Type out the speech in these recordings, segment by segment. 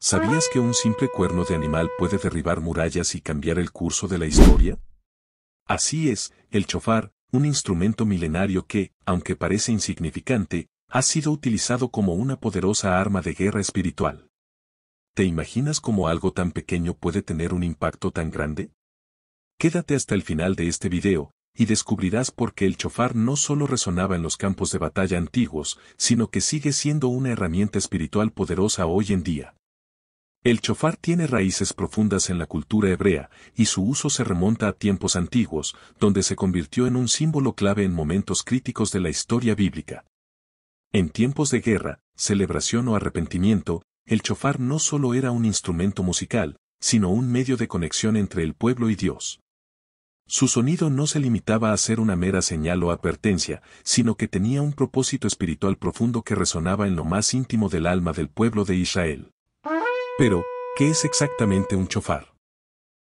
¿Sabías que un simple cuerno de animal puede derribar murallas y cambiar el curso de la historia? Así es, el chofar, un instrumento milenario que, aunque parece insignificante, ha sido utilizado como una poderosa arma de guerra espiritual. ¿Te imaginas cómo algo tan pequeño puede tener un impacto tan grande? Quédate hasta el final de este video, y descubrirás por qué el chofar no solo resonaba en los campos de batalla antiguos, sino que sigue siendo una herramienta espiritual poderosa hoy en día. El chofar tiene raíces profundas en la cultura hebrea, y su uso se remonta a tiempos antiguos, donde se convirtió en un símbolo clave en momentos críticos de la historia bíblica. En tiempos de guerra, celebración o arrepentimiento, el chofar no solo era un instrumento musical, sino un medio de conexión entre el pueblo y Dios. Su sonido no se limitaba a ser una mera señal o advertencia, sino que tenía un propósito espiritual profundo que resonaba en lo más íntimo del alma del pueblo de Israel. Pero, ¿qué es exactamente un chofar?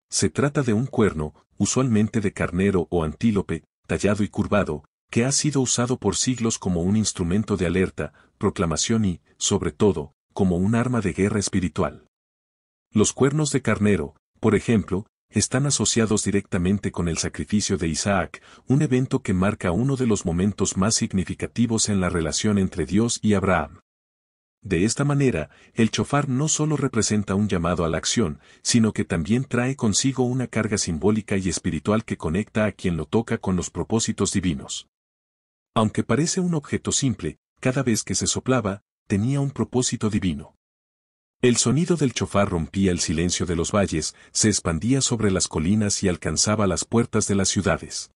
Se trata de un cuerno, usualmente de carnero o antílope, tallado y curvado, que ha sido usado por siglos como un instrumento de alerta, proclamación y, sobre todo, como un arma de guerra espiritual. Los cuernos de carnero, por ejemplo, están asociados directamente con el sacrificio de Isaac, un evento que marca uno de los momentos más significativos en la relación entre Dios y Abraham. De esta manera, el chofar no solo representa un llamado a la acción, sino que también trae consigo una carga simbólica y espiritual que conecta a quien lo toca con los propósitos divinos. Aunque parece un objeto simple, cada vez que se soplaba, tenía un propósito divino. El sonido del chofar rompía el silencio de los valles, se expandía sobre las colinas y alcanzaba las puertas de las ciudades.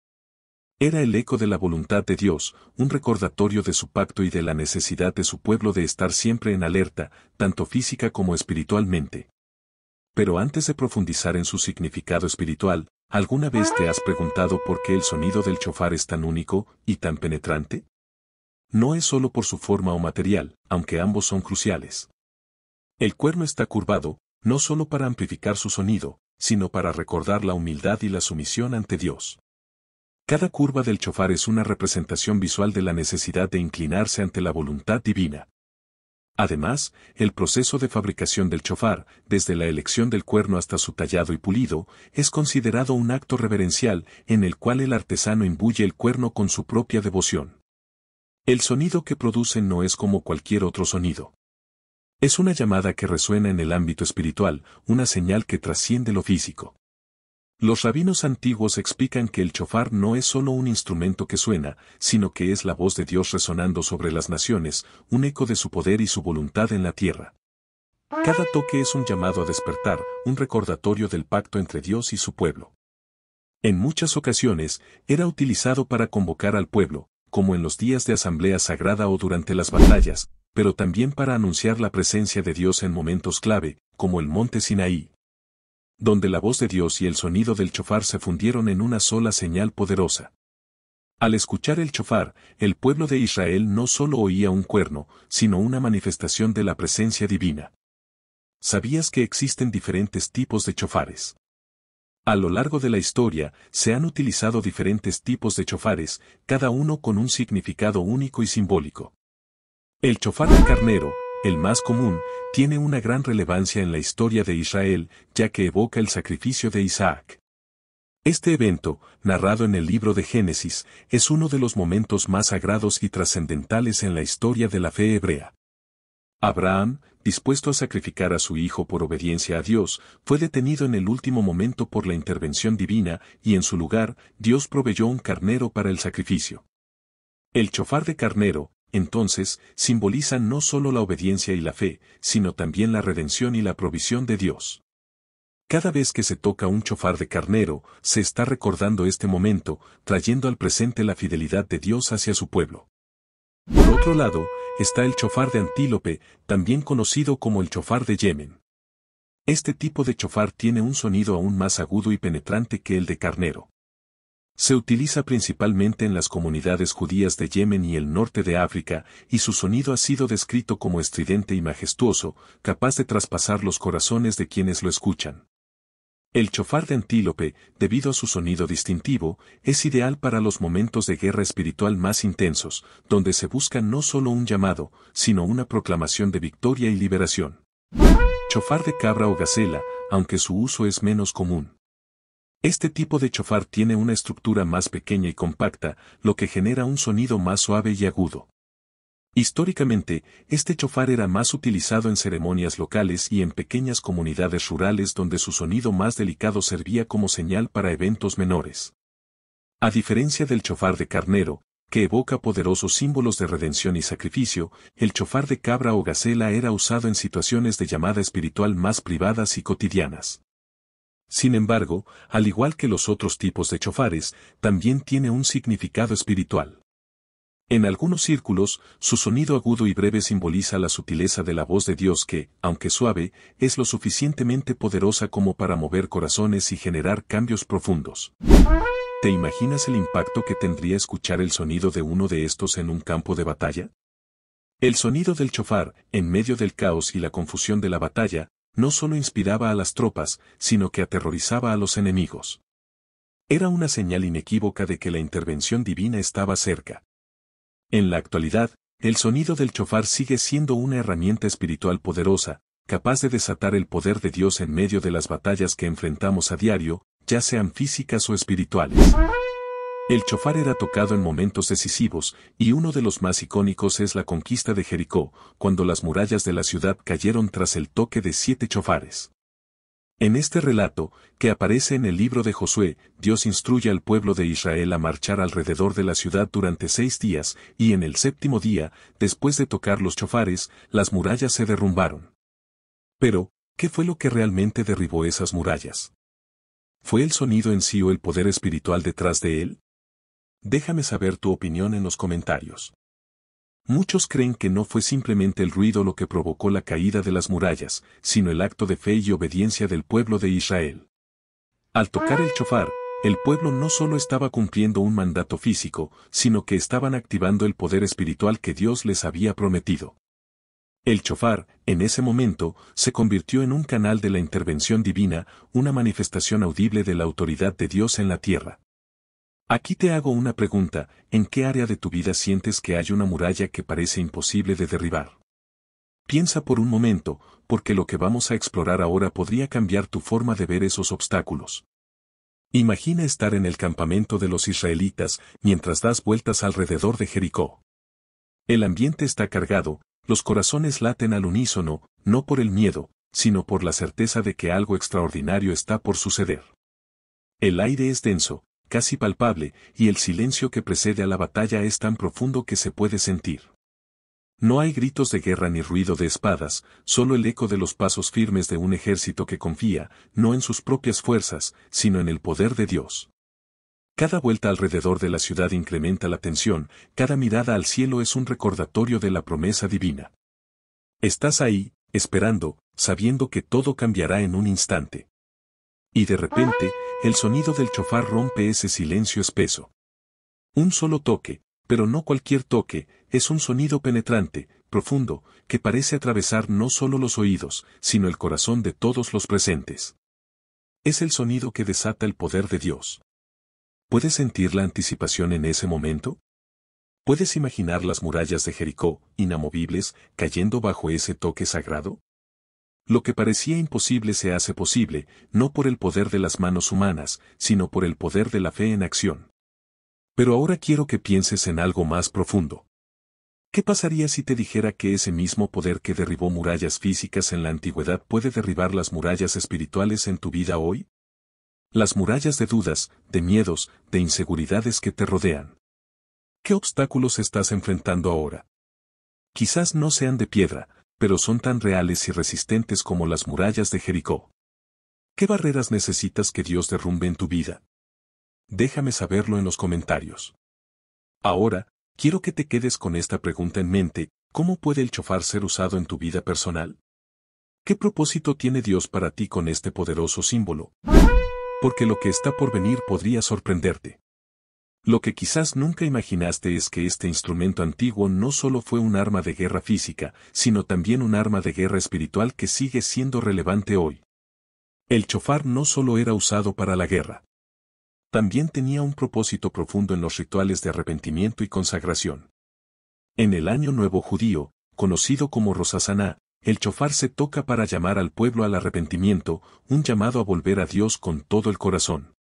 Era el eco de la voluntad de Dios, un recordatorio de su pacto y de la necesidad de su pueblo de estar siempre en alerta, tanto física como espiritualmente. Pero antes de profundizar en su significado espiritual, ¿alguna vez te has preguntado por qué el sonido del chofar es tan único y tan penetrante? No es solo por su forma o material, aunque ambos son cruciales. El cuerno está curvado, no solo para amplificar su sonido, sino para recordar la humildad y la sumisión ante Dios. Cada curva del chofar es una representación visual de la necesidad de inclinarse ante la voluntad divina. Además, el proceso de fabricación del chofar, desde la elección del cuerno hasta su tallado y pulido, es considerado un acto reverencial en el cual el artesano imbuye el cuerno con su propia devoción. El sonido que produce no es como cualquier otro sonido. Es una llamada que resuena en el ámbito espiritual, una señal que trasciende lo físico. Los rabinos antiguos explican que el chofar no es solo un instrumento que suena, sino que es la voz de Dios resonando sobre las naciones, un eco de su poder y su voluntad en la tierra. Cada toque es un llamado a despertar, un recordatorio del pacto entre Dios y su pueblo. En muchas ocasiones, era utilizado para convocar al pueblo, como en los días de asamblea sagrada o durante las batallas, pero también para anunciar la presencia de Dios en momentos clave, como el monte Sinaí, donde la voz de Dios y el sonido del chofar se fundieron en una sola señal poderosa. Al escuchar el chofar, el pueblo de Israel no solo oía un cuerno, sino una manifestación de la presencia divina. ¿Sabías que existen diferentes tipos de chofares? A lo largo de la historia, se han utilizado diferentes tipos de chofares, cada uno con un significado único y simbólico. El chofar de carnero, el más común, tiene una gran relevancia en la historia de Israel, ya que evoca el sacrificio de Isaac. Este evento, narrado en el libro de Génesis, es uno de los momentos más sagrados y trascendentales en la historia de la fe hebrea. Abraham, dispuesto a sacrificar a su hijo por obediencia a Dios, fue detenido en el último momento por la intervención divina, y en su lugar, Dios proveyó un carnero para el sacrificio. El chofar de carnero, entonces, simboliza no solo la obediencia y la fe, sino también la redención y la provisión de Dios. Cada vez que se toca un chofar de carnero, se está recordando este momento, trayendo al presente la fidelidad de Dios hacia su pueblo. Por otro lado, está el chofar de antílope, también conocido como el chofar de Yemen. Este tipo de chofar tiene un sonido aún más agudo y penetrante que el de carnero. Se utiliza principalmente en las comunidades judías de Yemen y el norte de África, y su sonido ha sido descrito como estridente y majestuoso, capaz de traspasar los corazones de quienes lo escuchan. El chofar de antílope, debido a su sonido distintivo, es ideal para los momentos de guerra espiritual más intensos, donde se busca no solo un llamado, sino una proclamación de victoria y liberación. Chofar de cabra o gacela, aunque su uso es menos común. Este tipo de chofar tiene una estructura más pequeña y compacta, lo que genera un sonido más suave y agudo. Históricamente, este chofar era más utilizado en ceremonias locales y en pequeñas comunidades rurales donde su sonido más delicado servía como señal para eventos menores. A diferencia del chofar de carnero, que evoca poderosos símbolos de redención y sacrificio, el chofar de cabra o gacela era usado en situaciones de llamada espiritual más privadas y cotidianas. Sin embargo, al igual que los otros tipos de chofares, también tiene un significado espiritual. En algunos círculos, su sonido agudo y breve simboliza la sutileza de la voz de Dios que, aunque suave, es lo suficientemente poderosa como para mover corazones y generar cambios profundos. ¿Te imaginas el impacto que tendría escuchar el sonido de uno de estos en un campo de batalla? El sonido del chofar, en medio del caos y la confusión de la batalla, no solo inspiraba a las tropas, sino que aterrorizaba a los enemigos. Era una señal inequívoca de que la intervención divina estaba cerca. En la actualidad, el sonido del chofar sigue siendo una herramienta espiritual poderosa, capaz de desatar el poder de Dios en medio de las batallas que enfrentamos a diario, ya sean físicas o espirituales. El chofar era tocado en momentos decisivos, y uno de los más icónicos es la conquista de Jericó, cuando las murallas de la ciudad cayeron tras el toque de 7 chofares. En este relato, que aparece en el libro de Josué, Dios instruye al pueblo de Israel a marchar alrededor de la ciudad durante 6 días, y en el 7º día, después de tocar los chofares, las murallas se derrumbaron. Pero, ¿qué fue lo que realmente derribó esas murallas? ¿Fue el sonido en sí o el poder espiritual detrás de él? Déjame saber tu opinión en los comentarios. Muchos creen que no fue simplemente el ruido lo que provocó la caída de las murallas, sino el acto de fe y obediencia del pueblo de Israel. Al tocar el chofar, el pueblo no solo estaba cumpliendo un mandato físico, sino que estaban activando el poder espiritual que Dios les había prometido. El chofar, en ese momento, se convirtió en un canal de la intervención divina, una manifestación audible de la autoridad de Dios en la tierra. Aquí te hago una pregunta, ¿en qué área de tu vida sientes que hay una muralla que parece imposible de derribar? Piensa por un momento, porque lo que vamos a explorar ahora podría cambiar tu forma de ver esos obstáculos. Imagina estar en el campamento de los israelitas mientras das vueltas alrededor de Jericó. El ambiente está cargado, los corazones laten al unísono, no por el miedo, sino por la certeza de que algo extraordinario está por suceder. El aire es denso, casi palpable, y el silencio que precede a la batalla es tan profundo que se puede sentir. No hay gritos de guerra ni ruido de espadas, solo el eco de los pasos firmes de un ejército que confía, no en sus propias fuerzas, sino en el poder de Dios. Cada vuelta alrededor de la ciudad incrementa la tensión, cada mirada al cielo es un recordatorio de la promesa divina. Estás ahí, esperando, sabiendo que todo cambiará en un instante. Y de repente, el sonido del chofar rompe ese silencio espeso. Un solo toque, pero no cualquier toque, es un sonido penetrante, profundo, que parece atravesar no solo los oídos, sino el corazón de todos los presentes. Es el sonido que desata el poder de Dios. ¿Puedes sentir la anticipación en ese momento? ¿Puedes imaginar las murallas de Jericó, inamovibles, cayendo bajo ese toque sagrado? Lo que parecía imposible se hace posible, no por el poder de las manos humanas, sino por el poder de la fe en acción. Pero ahora quiero que pienses en algo más profundo. ¿Qué pasaría si te dijera que ese mismo poder que derribó murallas físicas en la antigüedad puede derribar las murallas espirituales en tu vida hoy? Las murallas de dudas, de miedos, de inseguridades que te rodean. ¿Qué obstáculos estás enfrentando ahora? Quizás no sean de piedra, pero son tan reales y resistentes como las murallas de Jericó. ¿Qué barreras necesitas que Dios derrumbe en tu vida? Déjame saberlo en los comentarios. Ahora, quiero que te quedes con esta pregunta en mente, ¿cómo puede el chofar ser usado en tu vida personal? ¿Qué propósito tiene Dios para ti con este poderoso símbolo? Porque lo que está por venir podría sorprenderte. Lo que quizás nunca imaginaste es que este instrumento antiguo no solo fue un arma de guerra física, sino también un arma de guerra espiritual que sigue siendo relevante hoy. El chofar no solo era usado para la guerra. También tenía un propósito profundo en los rituales de arrepentimiento y consagración. En el Año Nuevo judío, conocido como Rosh Hashaná, el chofar se toca para llamar al pueblo al arrepentimiento, un llamado a volver a Dios con todo el corazón.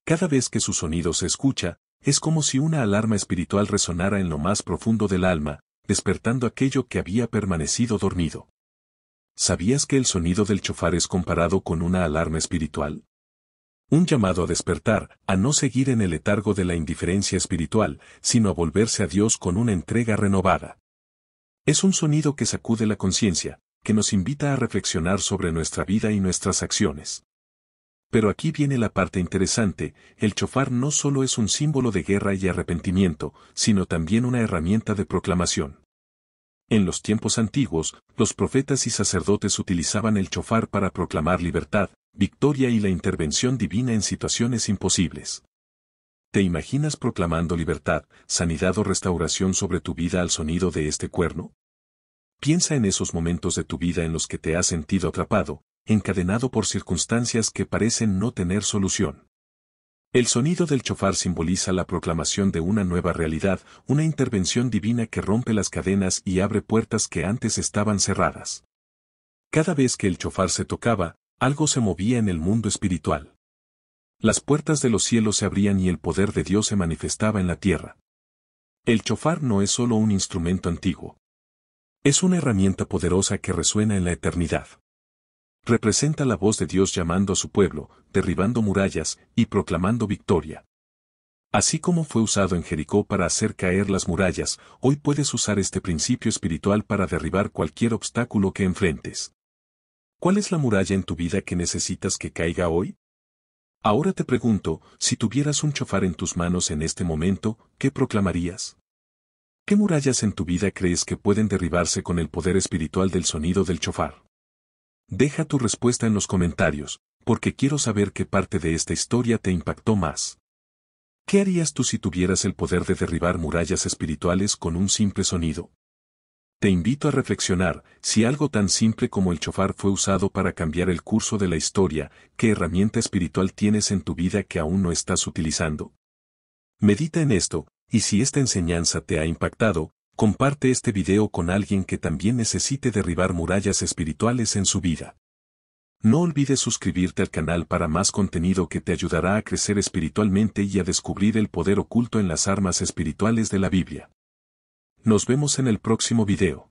Cada vez que su sonido se escucha, es como si una alarma espiritual resonara en lo más profundo del alma, despertando aquello que había permanecido dormido. ¿Sabías que el sonido del chofar es comparado con una alarma espiritual? Un llamado a despertar, a no seguir en el letargo de la indiferencia espiritual, sino a volverse a Dios con una entrega renovada. Es un sonido que sacude la conciencia, que nos invita a reflexionar sobre nuestra vida y nuestras acciones. Pero aquí viene la parte interesante, el chofar no solo es un símbolo de guerra y arrepentimiento, sino también una herramienta de proclamación. En los tiempos antiguos, los profetas y sacerdotes utilizaban el chofar para proclamar libertad, victoria y la intervención divina en situaciones imposibles. ¿Te imaginas proclamando libertad, sanidad o restauración sobre tu vida al sonido de este cuerno? Piensa en esos momentos de tu vida en los que te has sentido atrapado, encadenado por circunstancias que parecen no tener solución. El sonido del chofar simboliza la proclamación de una nueva realidad, una intervención divina que rompe las cadenas y abre puertas que antes estaban cerradas. Cada vez que el chofar se tocaba, algo se movía en el mundo espiritual. Las puertas de los cielos se abrían y el poder de Dios se manifestaba en la tierra. El chofar no es solo un instrumento antiguo. Es una herramienta poderosa que resuena en la eternidad. Representa la voz de Dios llamando a su pueblo, derribando murallas y proclamando victoria. Así como fue usado en Jericó para hacer caer las murallas, hoy puedes usar este principio espiritual para derribar cualquier obstáculo que enfrentes. ¿Cuál es la muralla en tu vida que necesitas que caiga hoy? Ahora te pregunto, si tuvieras un chofar en tus manos en este momento, ¿qué proclamarías? ¿Qué murallas en tu vida crees que pueden derribarse con el poder espiritual del sonido del chofar? Deja tu respuesta en los comentarios, porque quiero saber qué parte de esta historia te impactó más. ¿Qué harías tú si tuvieras el poder de derribar murallas espirituales con un simple sonido? Te invito a reflexionar, si algo tan simple como el chofar fue usado para cambiar el curso de la historia, ¿qué herramienta espiritual tienes en tu vida que aún no estás utilizando? Medita en esto, y si esta enseñanza te ha impactado, comparte este video con alguien que también necesite derribar murallas espirituales en su vida. No olvides suscribirte al canal para más contenido que te ayudará a crecer espiritualmente y a descubrir el poder oculto en las armas espirituales de la Biblia. Nos vemos en el próximo video.